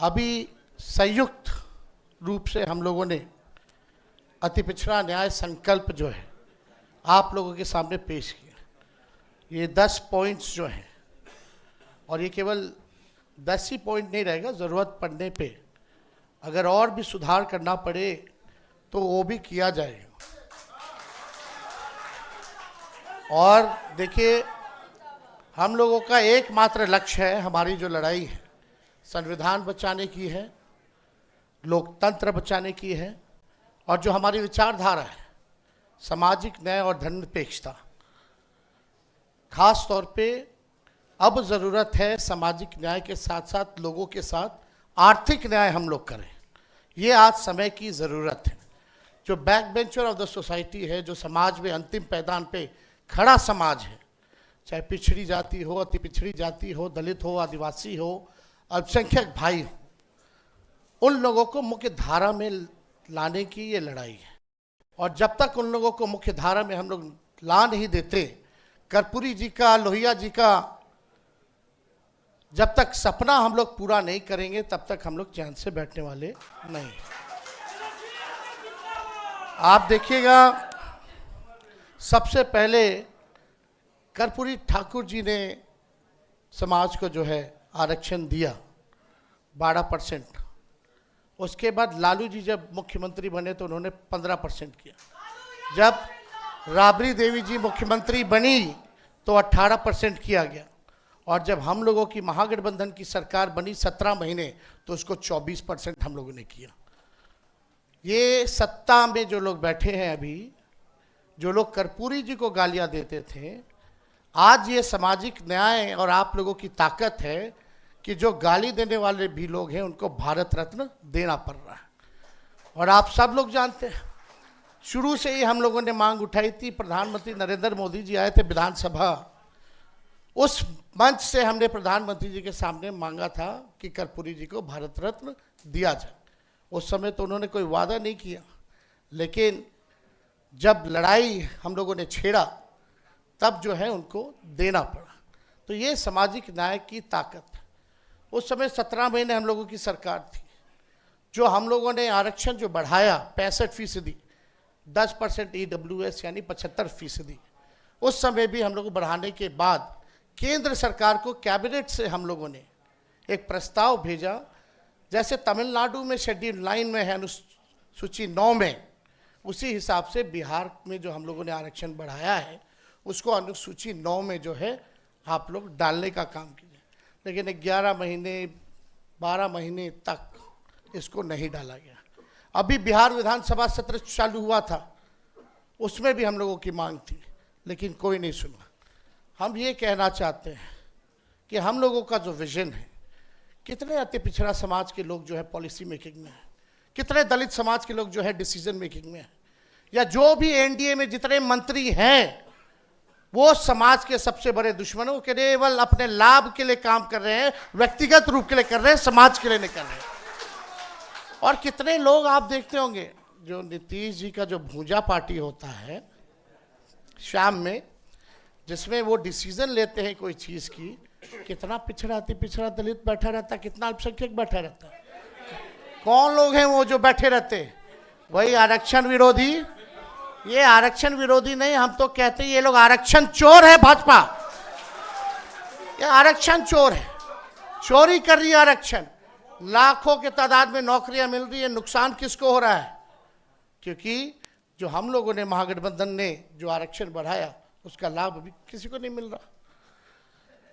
अभी संयुक्त रूप से हम लोगों ने अति पिछड़ा न्याय संकल्प जो है आप लोगों के सामने पेश किया। ये 10 पॉइंट्स जो हैं, और ये केवल 10 ही पॉइंट नहीं रहेगा, ज़रूरत पड़ने पे अगर और भी सुधार करना पड़े तो वो भी किया जाएगा। और देखिए, हम लोगों का एकमात्र लक्ष्य है, हमारी जो लड़ाई है संविधान बचाने की है, लोकतंत्र बचाने की है, और जो हमारी विचारधारा है सामाजिक न्याय और धर्मनिरपेक्षता। खास तौर पे अब ज़रूरत है सामाजिक न्याय के साथ साथ लोगों के साथ आर्थिक न्याय हम लोग करें। ये आज समय की ज़रूरत है। जो back bencher of the society है, जो समाज में अंतिम पैदान पे खड़ा समाज है, चाहे पिछड़ी जाति हो, अति पिछड़ी जाति हो, दलित हो, आदिवासी हो, अल्पसंख्यक भाई हो, उन लोगों को मुख्य धारा में लाने की ये लड़ाई है। और जब तक उन लोगों को मुख्य धारा में हम लोग ला नहीं देते, कर्पूरी जी का, लोहिया जी का जब तक सपना हम लोग पूरा नहीं करेंगे तब तक हम लोग चैन से बैठने वाले नहीं। आप देखिएगा, सबसे पहले कर्पूरी ठाकुर जी ने समाज को जो है आरक्षण दिया 12%। उसके बाद लालू जी जब मुख्यमंत्री बने तो उन्होंने 15% किया। जब राबड़ी देवी जी मुख्यमंत्री बनी तो 18% किया गया। और जब हम लोगों की महागठबंधन की सरकार बनी 17 महीने तो उसको 24% हम लोगों ने किया। ये सत्ता में जो लोग बैठे हैं अभी, जो लोग कर्पूरी जी को गालियां देते थे, आज ये सामाजिक न्याय और आप लोगों की ताकत है कि जो गाली देने वाले भी लोग हैं उनको भारत रत्न देना पड़ रहा है। और आप सब लोग जानते हैं, शुरू से ही हम लोगों ने मांग उठाई थी। प्रधानमंत्री नरेंद्र मोदी जी आए थे विधानसभा, उस मंच से हमने प्रधानमंत्री जी के सामने मांगा था कि कर्पूरी जी को भारत रत्न दिया जाए। उस समय तो उन्होंने कोई वादा नहीं किया, लेकिन जब लड़ाई हम लोगों ने छेड़ा तब जो है उनको देना पड़ा। तो ये सामाजिक न्याय की ताकत है। उस समय 17 महीने हम लोगों की सरकार थी। जो हम लोगों ने आरक्षण जो बढ़ाया 65%, 10% EWS यानी 75%, उस समय भी हम लोग बढ़ाने के बाद केंद्र सरकार को कैबिनेट से हम लोगों ने एक प्रस्ताव भेजा। जैसे तमिलनाडु में शेड्यूल 9 में है, अनुसूची 9 में, उसी हिसाब से बिहार में जो हम लोगों ने आरक्षण बढ़ाया है उसको अनुसूची 9 में जो है आप लोग डालने का काम कीजिए। लेकिन 11 महीने 12 महीने तक इसको नहीं डाला गया। अभी बिहार विधानसभा सत्र चालू हुआ था, उसमें भी हम लोगों की मांग थी, लेकिन कोई नहीं सुना। हम ये कहना चाहते हैं कि हम लोगों का जो विजन है, कितने अति पिछड़ा समाज के लोग जो है पॉलिसी मेकिंग में है, कितने दलित समाज के लोग जो है डिसीजन मेकिंग में है, या जो भी एनडीए में जितने मंत्री हैं वो समाज के सबसे बड़े दुश्मनों के केवल अपने लाभ के लिए काम कर रहे हैं, व्यक्तिगत रूप के लिए कर रहे हैं, समाज के लिए नहीं कर रहे हैं। और कितने लोग आप देखते होंगे, जो नीतीश जी का जो भूजा पार्टी होता है शाम में, जिसमें वो डिसीजन लेते हैं कोई चीज़ की, कितना पिछड़ा अति पिछड़ा दलित बैठा रहता है, कितना अल्पसंख्यक बैठा रहता है। कौन लोग हैं वो जो बैठे रहते हैं? वही आरक्षण विरोधी। ये आरक्षण विरोधी नहीं, हम तो कहते हैं ये लोग आरक्षण चोर है। भाजपा ये आरक्षण चोर है, चोरी कर रही है आरक्षण। लाखों के तादाद में नौकरियां मिल रही है, नुकसान किसको हो रहा है? क्योंकि जो हम लोगों ने महागठबंधन ने जो आरक्षण बढ़ाया उसका लाभ अभी किसी को नहीं मिल रहा,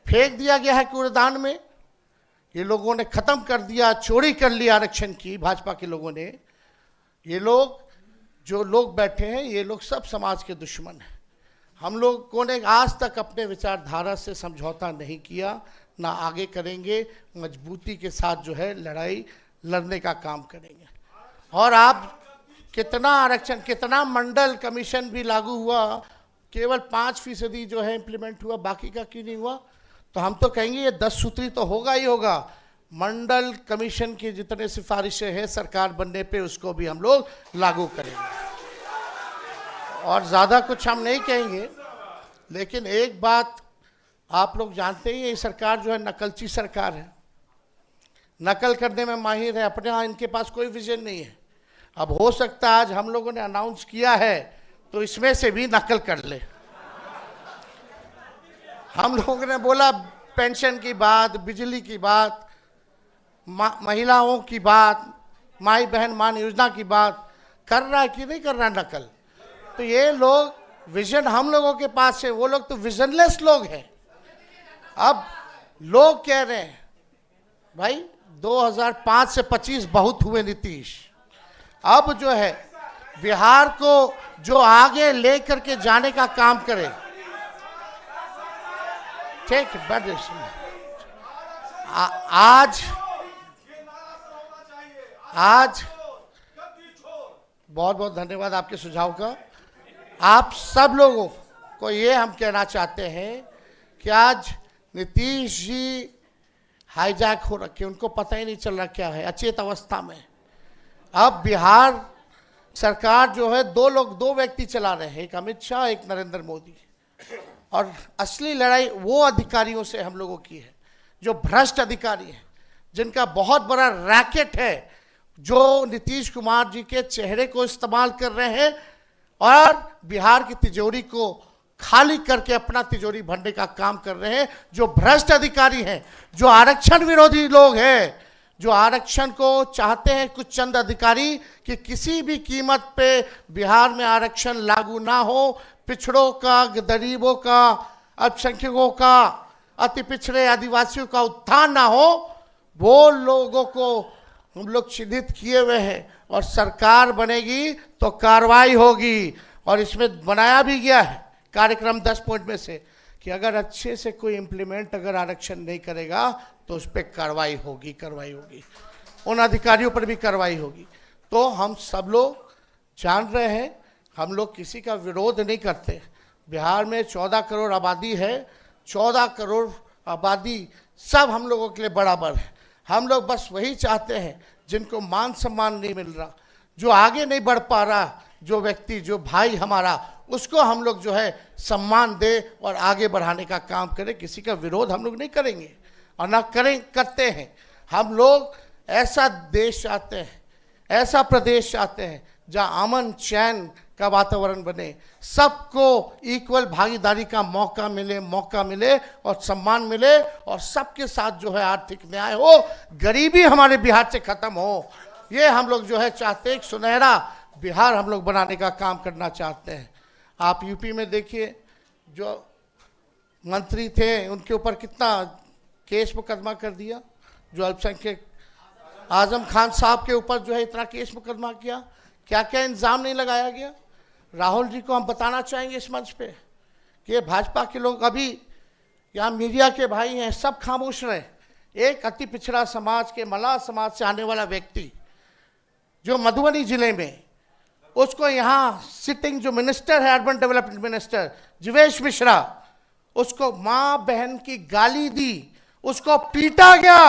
फेंक दिया गया है कूड़ेदान में। ये लोगों ने खत्म कर दिया, चोरी कर ली आरक्षण की, भाजपा के लोगों ने। ये लोग जो लोग बैठे हैं, ये लोग सब समाज के दुश्मन हैं। हम लोगों ने आज तक अपने विचारधारा से समझौता नहीं किया, ना आगे करेंगे। मजबूती के साथ जो है लड़ाई लड़ने का काम करेंगे। और आप कितना आरक्षण, कितना मंडल कमीशन भी लागू हुआ, केवल 5% जो है इम्प्लीमेंट हुआ, बाकी का क्यों नहीं हुआ? तो हम तो कहेंगे ये 10 सूत्री तो होगा ही होगा। मंडल कमीशन की जितने सिफारिशें हैं सरकार बनने पे, उसको भी हम लोग लागू करेंगे। और ज़्यादा कुछ हम नहीं कहेंगे, लेकिन एक बात आप लोग जानते ही, ये सरकार जो है नकलची सरकार है। नकल करने में माहिर है, अपने यहाँ इनके पास कोई विजन नहीं है। अब हो सकता है आज हम लोगों ने अनाउंस किया है तो इसमें से भी नकल कर ले। हम लोगों ने बोला पेंशन की बात, बिजली की बात, महिलाओं की बात, माई बहन मान योजना की बात, कर रहा है कि नहीं कर रहा नकल? तो ये लोग विजन हम लोगों के पास है, वो लोग तो विजनलेस लोग हैं। अब लोग कह रहे हैं भाई 2005 से 25 बहुत हुए नीतीश, अब जो है बिहार को जो आगे लेकर के जाने का काम करे। ठीक है, आज बहुत बहुत धन्यवाद आपके सुझाव का। आप सब लोगों को ये हम कहना चाहते हैं कि आज नीतीश जी हाईजैक हो रखे, उनको पता ही नहीं चल रहा क्या है, अचेत अवस्था में। अब बिहार सरकार जो है दो व्यक्ति चला रहे हैं, एक अमित शाह, एक नरेंद्र मोदी। और असली लड़ाई वो अधिकारियों से हम लोगों की है जो भ्रष्ट अधिकारी हैं, जिनका बहुत बड़ा रैकेट है, जो नीतीश कुमार जी के चेहरे को इस्तेमाल कर रहे हैं और बिहार की तिजोरी को खाली करके अपना तिजोरी भरने का काम कर रहे हैं। जो भ्रष्ट अधिकारी हैं, जो आरक्षण विरोधी लोग हैं, जो आरक्षण को चाहते हैं कुछ चंद अधिकारी कि किसी भी कीमत पे बिहार में आरक्षण लागू ना हो, पिछड़ों का, गरीबों का, अल्पसंख्यकों का, अति पिछड़े आदिवासियों का उत्थान ना हो, वो लोगों को हम लोग चिन्हित किए हुए हैं। और सरकार बनेगी तो कार्रवाई होगी, और इसमें बनाया भी गया है कार्यक्रम 10 पॉइंट में से कि अगर अच्छे से कोई इम्प्लीमेंट अगर आरक्षण नहीं करेगा तो उस पर कार्रवाई होगी, उन अधिकारियों पर भी कार्रवाई होगी। तो हम सब लोग जान रहे हैं, हम लोग किसी का विरोध नहीं करते। बिहार में 14 करोड़ आबादी है, 14 करोड़ आबादी सब हम लोगों के लिए बराबर है। हम लोग बस वही चाहते हैं जिनको मान सम्मान नहीं मिल रहा, जो आगे नहीं बढ़ पा रहा, जो व्यक्ति, जो भाई हमारा, उसको हम लोग जो है सम्मान दे और आगे बढ़ाने का काम करें। किसी का विरोध हम लोग नहीं करेंगे और ना करते हैं। हम लोग ऐसा देश चाहते हैं, ऐसा प्रदेश चाहते हैं जहां अमन चैन का वातावरण बने, सबको इक्वल भागीदारी का मौका मिले और सम्मान मिले, और सबके साथ जो है आर्थिक न्याय हो, गरीबी हमारे बिहार से खत्म हो। ये हम लोग जो है चाहते हैं, एक सुनहरा बिहार हम लोग बनाने का काम करना चाहते हैं। आप यूपी में देखिए, जो मंत्री थे उनके ऊपर कितना केस मुकदमा कर दिया, जो अल्पसंख्यक आजम खान साहब के ऊपर जो है इतना केस मुकदमा किया, क्या क्या इंजाम नहीं लगाया गया। राहुल जी को हम बताना चाहेंगे इस मंच पे कि ये भाजपा के लोग, अभी यहाँ मीडिया के भाई हैं, सब खामोश रहे। एक अति पिछड़ा समाज के, मल्लाह समाज से आने वाला व्यक्ति जो मधुबनी जिले में, उसको यहाँ सिटिंग जो मिनिस्टर है, urban development minister Jivesh Mishra, उसको माँ बहन की गाली दी, उसको पीटा गया,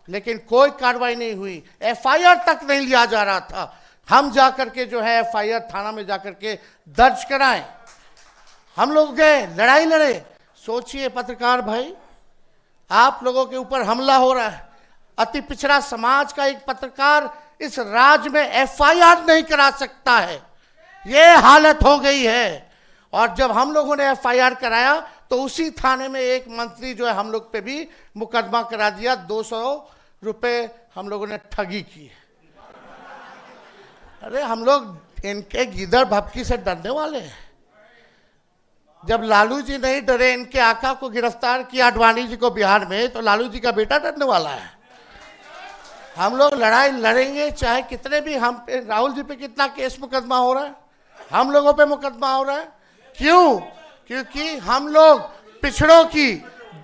लेकिन कोई कार्रवाई नहीं हुई, एफआईआर तक नहीं लिया जा रहा था। हम जाकर के जो है एफआईआर थाना में जाकर के दर्ज कराएं। हम लोग गए, लड़ाई लड़े। सोचिए पत्रकार भाई, आप लोगों के ऊपर हमला हो रहा है, अति पिछड़ा समाज का एक पत्रकार इस राज्य में एफआईआर नहीं करा सकता है, ये हालत हो गई है। और जब हम लोगों ने एफआईआर कराया तो उसी थाने में एक मंत्री जो है हम लोग पे भी मुकदमा करा दिया, 200 रुपए हम लोगों ने ठगी की। अरे हम लोग इनके गीदड़ भपकी से डरने वाले हैं? जब लालू जी नहीं डरे, इनके आका को गिरफ्तार किया आडवाणी जी को बिहार में, तो लालू जी का बेटा डरने वाला है? हम लोग लड़ाई लड़ेंगे, चाहे कितने भी, हम पे, राहुल जी पे कितना केस मुकदमा हो रहा है, हम लोगों पे मुकदमा हो रहा है। क्यों? क्योंकि हम लोग पिछड़ों की,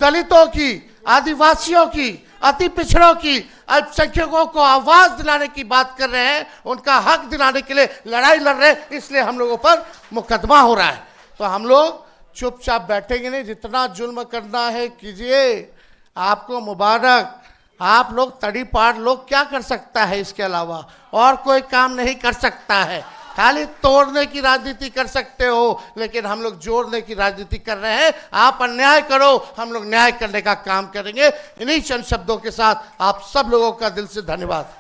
दलितों की, आदिवासियों की, अति पिछड़ों की, अल्पसंख्यकों को आवाज दिलाने की बात कर रहे हैं, उनका हक दिलाने के लिए लड़ाई लड़ रहे हैं, इसलिए हम लोगों पर मुकदमा हो रहा है। तो हम लोग चुपचाप बैठेंगे नहीं, जितना जुल्म करना है कीजिए, आपको मुबारक। आप लोग तड़ी पार लोग क्या कर सकता है, इसके अलावा और कोई काम नहीं कर सकता है। खाली तोड़ने की राजनीति कर सकते हो, लेकिन हम लोग जोड़ने की राजनीति कर रहे हैं। आप अन्याय करो, हम लोग न्याय करने का काम करेंगे। इन्हीं चंद शब्दों के साथ आप सब लोगों का दिल से धन्यवाद।